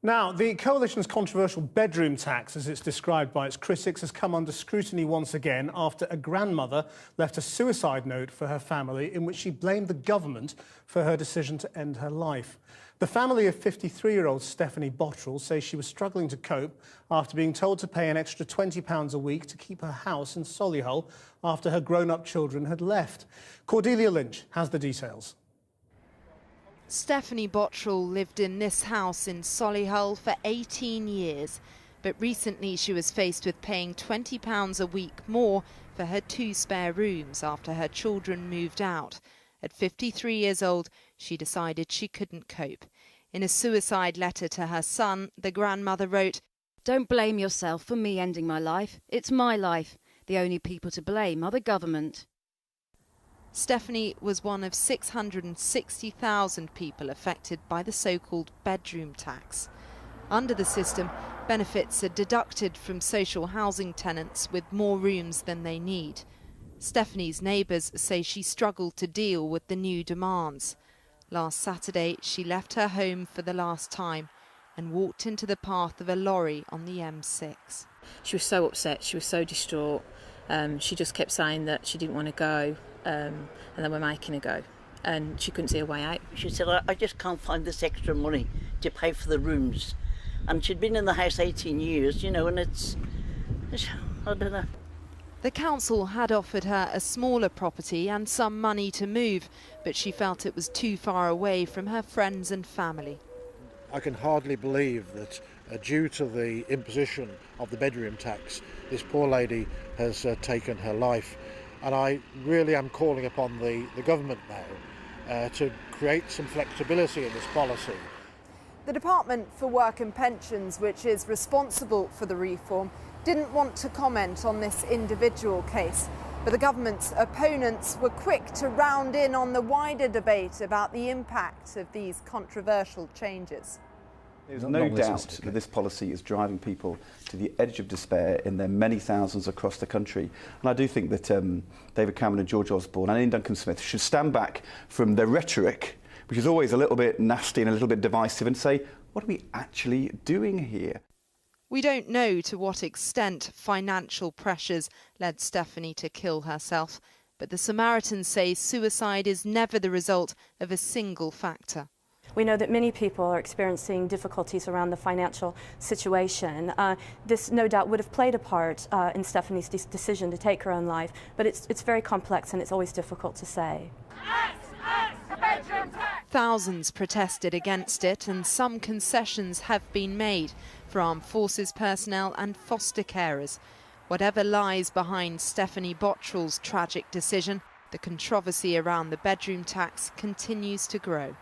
Now, the coalition's controversial bedroom tax, as it's described by its critics, has come under scrutiny once again after a grandmother left a suicide note for her family in which she blamed the government for her decision to end her life. The family of 53-year-old Stephanie Bottrell says she was struggling to cope after being told to pay an extra £20 a week to keep her house in Solihull after her grown-up children had left. Cordelia Lynch has the details. Stephanie Bottrell lived in this house in Solihull for 18 years, but recently she was faced with paying £20 a week more for her 2 spare rooms after her children moved out. At 53 years old, she decided she couldn't cope. In a suicide letter to her son, the grandmother wrote, "Don't blame yourself for me ending my life. It's my life. The only people to blame are the government." Stephanie was one of 660,000 people affected by the so-called bedroom tax. Under the system, benefits are deducted from social housing tenants with more rooms than they need. Stephanie's neighbours say she struggled to deal with the new demands. Last Saturday, she left her home for the last time and walked into the path of a lorry on the M6. She was so upset, she was so distraught. She just kept saying that she didn't want to go. And then we're making her go, and she couldn't see a way out. She said, I just can't find this extra money to pay for the rooms. And she'd been in the house 18 years, you know, and it's I don't know. The council had offered her a smaller property and some money to move, but she felt it was too far away from her friends and family. I can hardly believe that due to the imposition of the bedroom tax, this poor lady has taken her life. And I really am calling upon the government now to create some flexibility in this policy. The Department for Work and Pensions, which is responsible for the reform, didn't want to comment on this individual case. But the government's opponents were quick to round in on the wider debate about the impact of these controversial changes. There's no doubt that this policy is driving people to the edge of despair in their many thousands across the country. And I do think that David Cameron and George Osborne and Ian Duncan Smith should stand back from their rhetoric, which is always a little bit nasty and a little bit divisive, and say, what are we actually doing here? We don't know to what extent financial pressures led Stephanie to kill herself, but the Samaritans say suicide is never the result of a single factor. We know that many people are experiencing difficulties around the financial situation. This no doubt would have played a part in Stephanie's decision to take her own life, but it's very complex and it's always difficult to say. Thousands protested against it, and some concessions have been made for armed forces personnel and foster carers. Whatever lies behind Stephanie Bottrell's tragic decision, the controversy around the bedroom tax continues to grow.